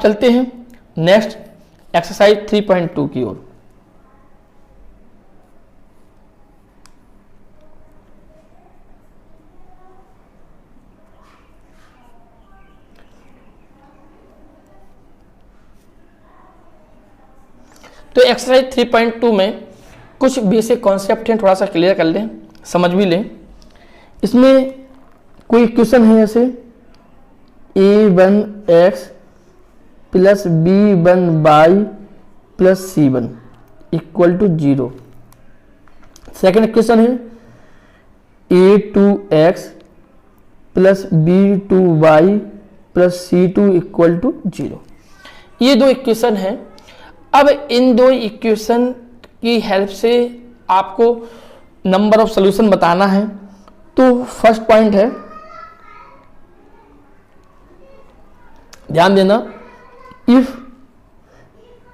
चलते हैं next exercise 3.2 की ओर। तो एक्सरसाइज 3.2 में कुछ बेसिक कॉन्सेप्ट हैं, थोड़ा सा क्लियर कर लें, समझ भी लें। इसमें कोई इक्वेशन है जैसे a1x plus b1y plus c1 equal to 0। Second equation है a2x plus b2y plus c2 equal to 0। ये दो इक्वेशन हैं। अब इन दो इक्वेशन की हेल्प से आपको नंबर ऑफ सॉल्यूशन बताना है। तो फर्स्ट पॉइंट है, ध्यान देना, इफ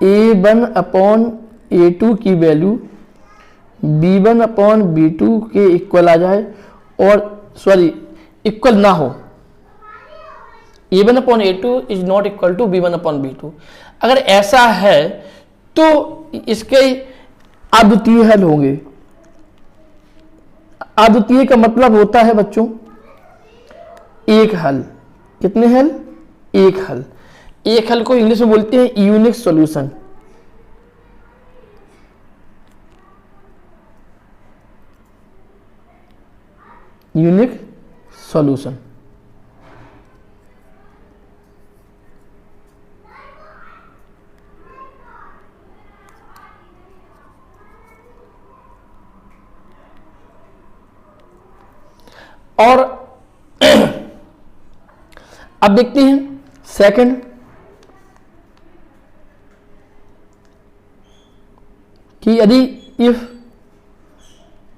a1 अपॉन a2 की वैल्यू b1 अपॉन b2 के इक्वल आ जाए और इक्वल ना हो, a1 upon a2 is not equal to b1 upon b2, अगर ऐसा है तो इसके अद्वितीय हल होंगे। अद्वितीय का मतलब होता है बच्चों एक हल। कितने हल? एक हल। एक हल को इंग्लिश में बोलते हैं यूनिक सॉल्यूशन। Unique solution. और अब देखते हैं सेकंड, कि यदि if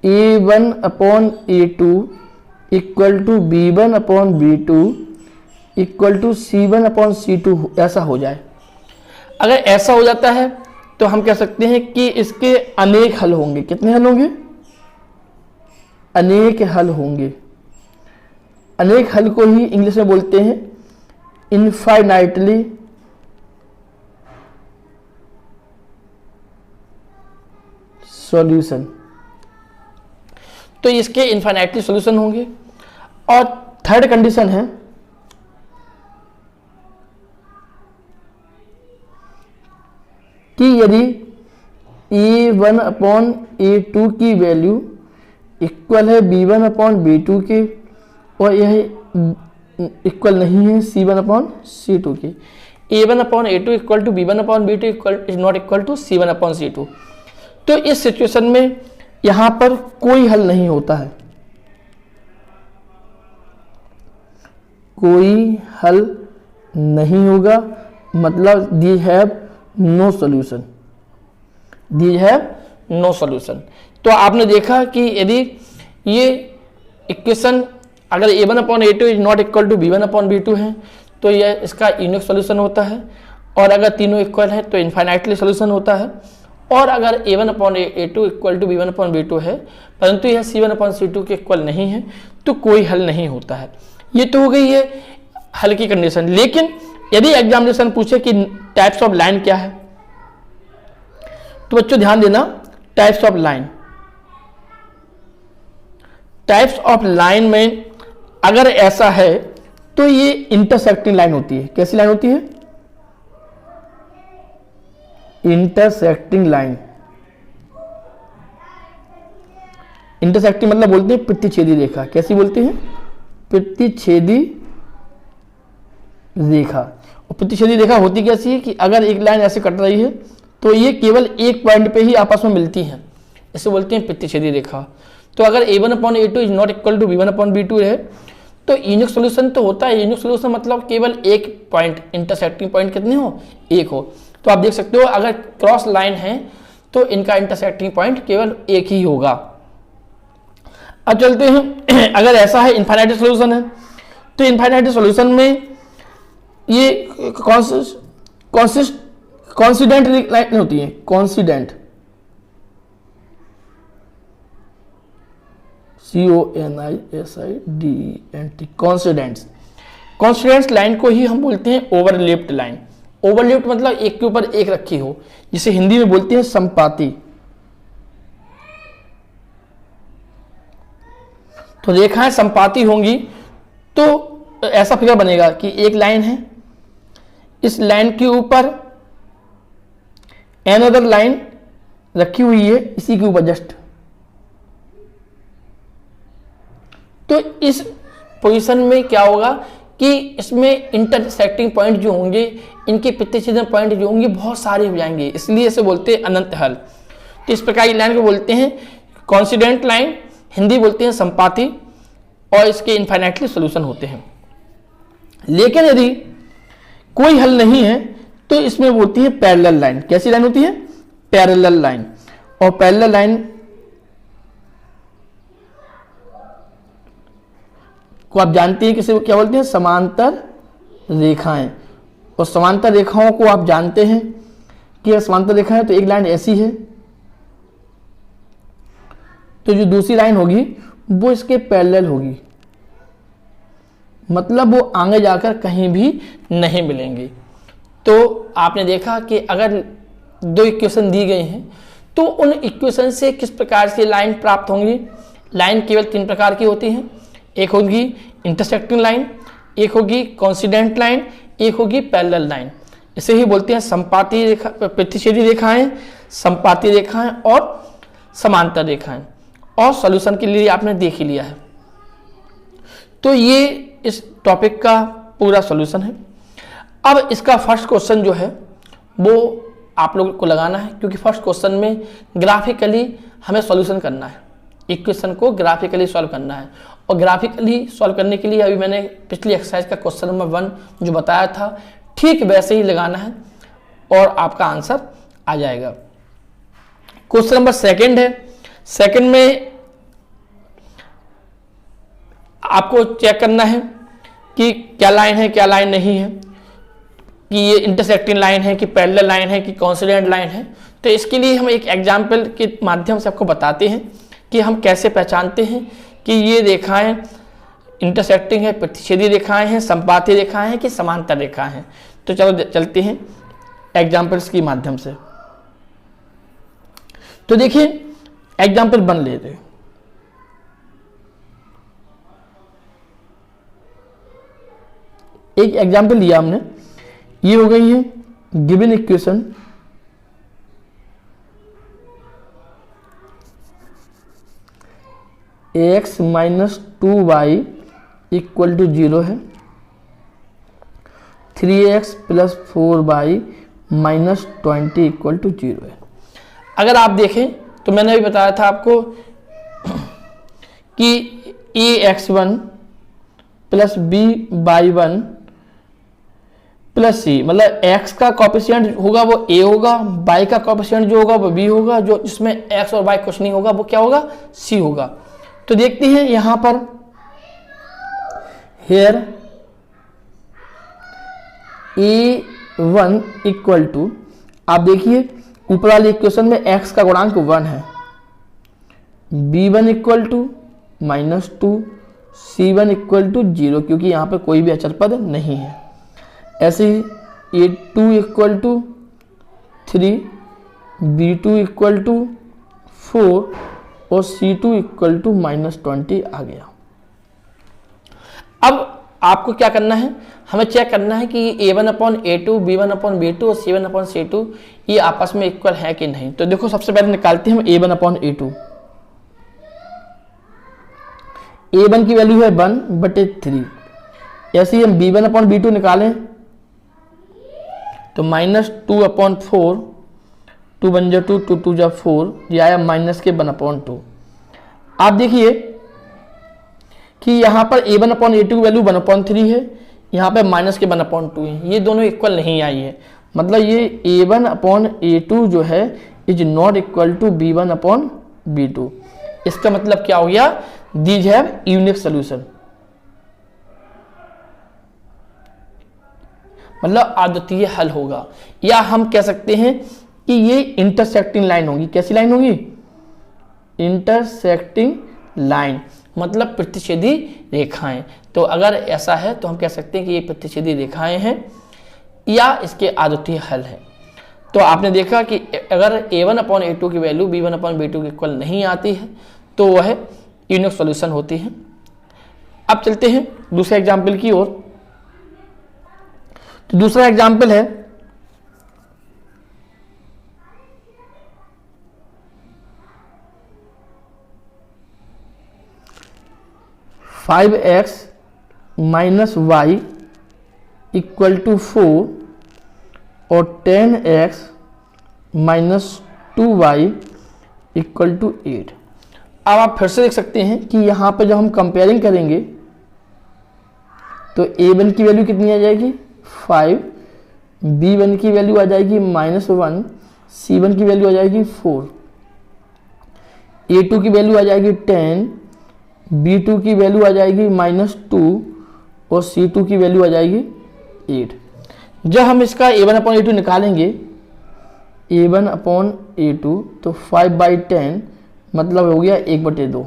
a1 upon a2 equal to b1 upon b2 equal to c1 upon c2 ऐसा हो जाए। अगर ऐसा हो जाता है तो हम कह सकते हैं कि इसके अनेक हल होंगे। कितने हल होंगे? अनेक हल होंगे। अनेक हल को ही इंग्लिश में बोलते हैं इनफाइनाइटली सॉल्यूशन। तो इसके इनफाइनाइटली सॉल्यूशन होंगे। और थर्ड कंडीशन है कि यदि a1 अपॉन a2 की वैल्यू इक्वल है b1 अपॉन b2 के और यह इक्वल नहीं है c1 अपॉन c2 की, a1 upon a2 equal to b1 upon b2 is not equal to c1 upon c2, तो इस सिचुएशन में यहां पर कोई हल नहीं होता है। कोई हल नहीं होगा, मतलब these have no solution. These have no solution. तो आपने देखा कि यदि ये इक्वेशन अगर a1 upon a2 is not equal to b1 upon b2 है तो यह इसका यूनिक सॉल्यूशन होता है, और अगर तीनों इक्वल है तो इनफाइनाइटली सॉल्यूशन होता है। और अगर a1 upon a2 equal to b1 upon b2 है परंतु यह c1 अपॉन c2 के इक्वल नहीं है तो कोई हल नहीं होता है। ये तो हो गई है हल की कंडीशन। लेकिन यदि एग्जामिनेशन पूछे कि टाइप्स ऑफ लाइन क्या है, तो बच्चों ध्यान देना, types of line, types of line में अगर ऐसा है तो ये इंटरसेक्टिंग लाइन होती है। कैसी लाइन होती है? Intersecting line. इंटरसेक्टिंग मतलब बोलते हैं प्रतिच्छेदी रेखा। कैसी बोलते हैं? प्रतिच्छेदी रेखा। और प्रतिच्छेदी रेखा होती कैसी है कि अगर एक लाइन ऐसे कट रही है तो ये केवल एक पॉइंट पे ही आपस में मिलती हैं, इसे बोलते हैं प्रतिच्छेदी रेखा। तो अगर a1 upon a2 is not equal to b1 upon b2 है तो यूनिक सॉल्यूशन तो होता है। यूनिक सॉल्यूशन मतलब केवल एक पॉइंट, इंटरसेक्टिंग पॉइंट कितने हो? एक हो। तो आप देख सकते हो अगर क्रॉस लाइन है तो इनका इंटरसेक्टिंग पॉइंट केवल एक ही होगा। अब चलते हैं, अगर ऐसा है इनफाइनाइट सॉल्यूशन है तो इनफाइनाइट सॉल्यूशन में ये कॉन्सिडेंट लाइन होती है। Coincident, CONSIDENT, कॉन्सिडेंट्स। कॉन्सिडेंट्स लाइन को ही हम बोलते हैं ओवरलैप्ड लाइन। ओवरलैप्ड मतलब एक के ऊपर एक रखी हो, जिसे हिंदी में बोलते हैं संपाती। तो रेखाएं संपाती होंगी तो ऐसा फिगर बनेगा कि एक लाइन है, इस लाइन के ऊपर अनदर लाइन रखी हुई है इसी के ऊपर जस्ट। तो इस पोजीशन में क्या होगा कि इसमें इंटरसेक्टिंग पॉइंट जो होंगे, इनके प्रतिच्छेदन पॉइंट जो होंगे बहुत सारे हो जाएंगे, इसलिए इसे बोलते हैं अनंत हल। तो इस प्रकार की लाइन को बोलते हैं कॉन्सिडेंट लाइन, हिंदी बोलते हैं संपाती, और इसके इनफाइनाइटली सॉल्यूशन होते हैं। लेकिन यदि कोई हल नहीं है तो इसमें होती है पैरेलल लाइन। कैसी लाइन होती है? Parallel line. और पैरेलल लाइन को आप जानते हैं किसे क्या बोलते हैं? समांतर रेखाएं। और समांतर रेखाओं को आप जानते हैं कि अगर समांतर रेखा है तो एक लाइन ऐसी है, तो जो दूसरी लाइन होगी वो इसके पैरेलल होगी, मतलब वो आगे जाकर कहीं भी नहीं मिलेंगे। तो आपने देखा कि अगर दो इक्वेशन दी गई हैं तो उन इक्वेशन से किस प्रकार से लाइन प्राप्त होंगी। लाइन केवल तीन प्रकार की होती हैं, एक होगी इंटरसेक्टिंग लाइन, एक होगी कॉन्सिडेंट लाइन, एक होगी पैरेलल लाइन। इसे ही बोलते हैं संपाती रेखा, प्रतिच्छेदी रेखाएं, संपाती रेखाएं और समांतर रेखाएं। और सॉल्यूशन के लिए आपने देख ही लिया है। तो ये इस टॉपिक का पूरा सॉल्यूशन है। अब इसका फर्स्ट क्वेश्चन जो है वो आप लोगों को लगाना है, क्योंकि फर्स्ट क्वेश्चन में ग्राफिकली हमें सॉल्यूशन करना है, इक्वेशन को ग्राफिकली सॉल्व करना है। और ग्राफिकली सॉल्व करने के लिए अभी मैंने पिछली एक्सरसाइज का क्वेश्चन नंबर 1 जो बताया था, ठीक वैसे ही लगाना है और आपका आंसर आ जाएगा। क्वेश्चन नंबर 2 है। सेकंड में आपको चेक करना है कि क्या लाइन है क्या लाइन नहीं है, कि ये इंटरसेक्टिंग लाइन है कि पैरेलल लाइन है कि कॉन्सिडेंट लाइन है। तो इसके लिए हम एक एग्जाम्पल के माध्यम से आपको बताते हैं कि हम कैसे पहचानते हैं कि ये रेखाएं इंटरसेक्टिंग है, प्रतिच्छेदी रेखाएं हैं, संपाती रेखाएं हैं कि समांतर रेखाएं हैं। तो चलो चलते हैं एग्जाम्पल्स के माध्यम से। तो देखिए एग्जाम्पल 1 लेते हैं। एक एग्जाम्पल लिया हमने, ये हो गई है गिवन इक्वेशन x - 2y = 0 है, 3x + 4y - 20 = 0 है। अगर आप देखें तो मैंने अभी बताया था आपको कि ax1 + by1 + c, मतलब x का कोएफिशिएंट होगा वो a होगा, y का कोएफिशिएंट जो होगा वो b होगा, जो जिसमें x और y कुछ नहीं होगा वो क्या होगा? c होगा। तो देखते हैं यहां पर हेयर a1 = आप देखिए ऊपर वाली इक्वेशन में x का गुणांक 1 है, b1 = -2, c1 = 0, क्योंकि यहां पर कोई भी अचर पद नहीं है। ऐसे ही a2 = 3, b2 = 4 और c2 = -20 आ गया। अब आपको क्या करना है? हमें चेक करना है कि a1/a2, b1/b2 और c1/c2 ये आपस में इक्वल है कि नहीं। तो देखो सबसे पहले निकालते हैं हम a1/a2। a1 की वैल्यू है 1/3। ऐसे ही हम b1/b2 निकालें तो -2/4, 2 बन जा 2, 2 2 जा 4, ये आया -1/2। आप देखिए कि यहाँ पर a1/a2 की वैल्यू 1/3 है, यहाँ पे -1/2 है, ये दोनों इक्वल नहीं आई है। मतलब ये a1/a2 जो है is not equal to b1/b2। इसका मतलब क्या हो गया? दीज हैव यूनिक सोल्यूशन, मतलब अद्वितीय हल होगा। या हम कह सकते हैं कि ये इंटरसेक्टिंग लाइन होगी। कैसी लाइन होगी? इंटरसेक्टिंग लाइन, मतलब प्रतिच्छेदी रेखाएं। तो अगर ऐसा है तो हम कह सकते हैं कि ये प्रतिच्छेदी रेखाएं हैं, या इसके आदतीय हल हैं। तो आपने देखा कि अगर a1/a2 की वैल्यू b1/b2 के इक्वल नहीं आती है तो वह यूनिक सॉल्यूशन होती है। अब चलते हैं दूसरे एग्जाम्पल की ओर। तो दूसरा एग्जाम्पल है five x minus y equal to 4 और 10x minus 2y equal to 8। अब आप फिर से देख सकते हैं कि यहाँ पे जब हम कंपेयरिंग करेंगे तो a1 की वैल्यू कितनी आ जाएगी 5, b1 की वैल्यू आ जाएगी -1, c1 की वैल्यू आ जाएगी 4, a2 की वैल्यू आ जाएगी 10, b2 की वैल्यू आ जाएगी -2 और c2 की वैल्यू आ जाएगी 8। जब हम इसका a1/a2 निकालेंगे a1/a2 तो 5/10 मतलब हो गया 1/2।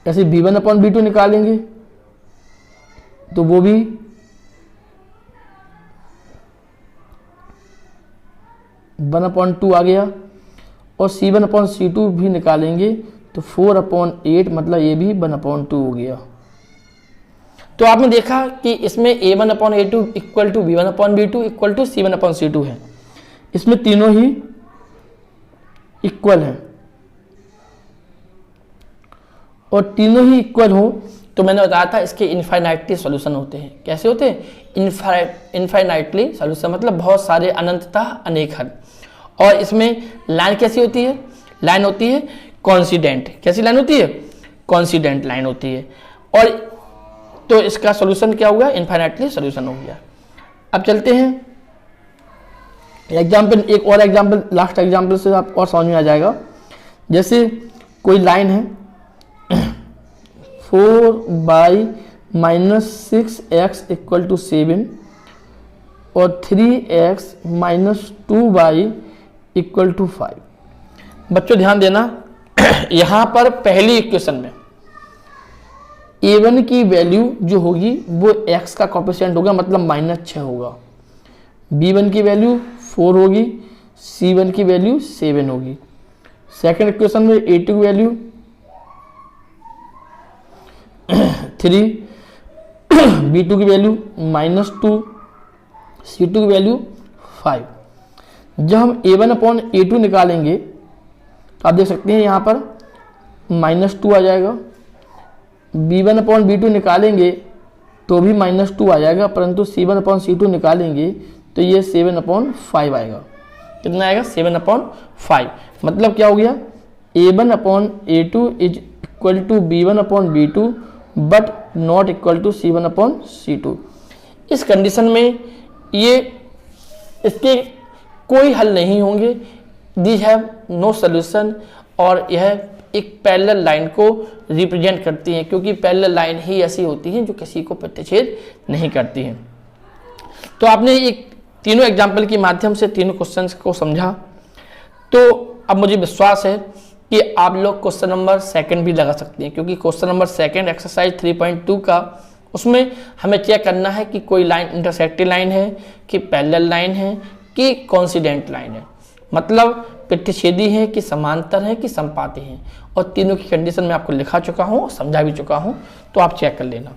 ऐसे b1/b2 निकालेंगे तो वो भी 1/2 आ गया और c1/c2 भी निकालेंगे तो 4/8 मतलब ये भी 1/2 हो गया। तो आपने देखा कि इसमें a1/a2 equal to b1/b2 equal to c1/c2 है। इसमें तीनों ही इक्वल हैं और तीनों ही इक्वल हो तो मैंने बताया था इसके इनफाइनाइटली सॉल्यूशन होते हैं। कैसे होते हैं? इनफाइनाइटली सॉल्यूशन मतलब बहुत सारे, अनंततः अनेक हल। और इसमें लाइन कैसी होती है? लाइन होती है कॉन्सिडेंट। कैसी लाइन होती है? कॉन्सिडेंट लाइन होती है। और तो इसका सॉल्यूशन क्या हुआ? इनफाइनाइटली सॉल्यूशन हो गया। अब चलते हैं एग्जाम्पल, एक और एग्जाम्पल, लास्ट एग्जाम्पल से आप और समझ में आ जाएगा। जैसे कोई लाइन है 4y -6x इक्वल टू 7 और 3x -2y इक्वल टू 5। बच्चों ध्यान देना, यहां पर पहली इक्वेशन में a1 की वैल्यू जो होगी वो x का कोएफिशिएंट होगा, मतलब -6 होगा। b1 की वैल्यू 4 होगी, c1 की वैल्यू 7 होगी। सेकंड इक्वेशन में a2 की वैल्यू 3, b2 की वैल्यू -2, c2 की वैल्यू 5। जब हम a1/a2 निकालेंगे तो आप देख सकते हैं यहाँ पर -2 आ जाएगा। b1/b2 निकालेंगे तो भी -2 आ जाएगा, परंतु c1/c2 निकालेंगे तो ये 7/5 आएगा। कितना आएगा? 7/5। मतलब क्या हो गया? a1/a2 is equal to b1/b2 but not equal to c1/c2। इस कंडीशन में ये इसके कोई हल नहीं होंगे, दीज हैव नो सोल्यूशन। और यह एक पैरेलल लाइन को रिप्रेजेंट करती हैं, क्योंकि पैरेलल लाइन ही ऐसी होती हैं जो किसी को प्रतिच्छेद नहीं करती हैं। तो आपने एक तीनों एग्जाम्पल के माध्यम से तीनों क्वेश्चंस को समझा, तो अब मुझे विश्वास है कि आप लोग क्वेश्चन नंबर 2 भी लगा सकते हैं, क्योंकि क्वेश्चन नंबर 2 एक्सरसाइज 3.2 का उसमें हमें चेक करना है कि कोई लाइन इंटरसेक्टिंग लाइन है, कि पैरेलल लाइन है, कि कॉन्सिडेंट लाइन है, मतलब प्रतिच्छेदी है कि समांतर है कि संपाती है। और तीनों की कंडीशन मैं आपको लिखा चुका हूँ, समझा भी चुका हूँ, तो आप चेक कर लेना।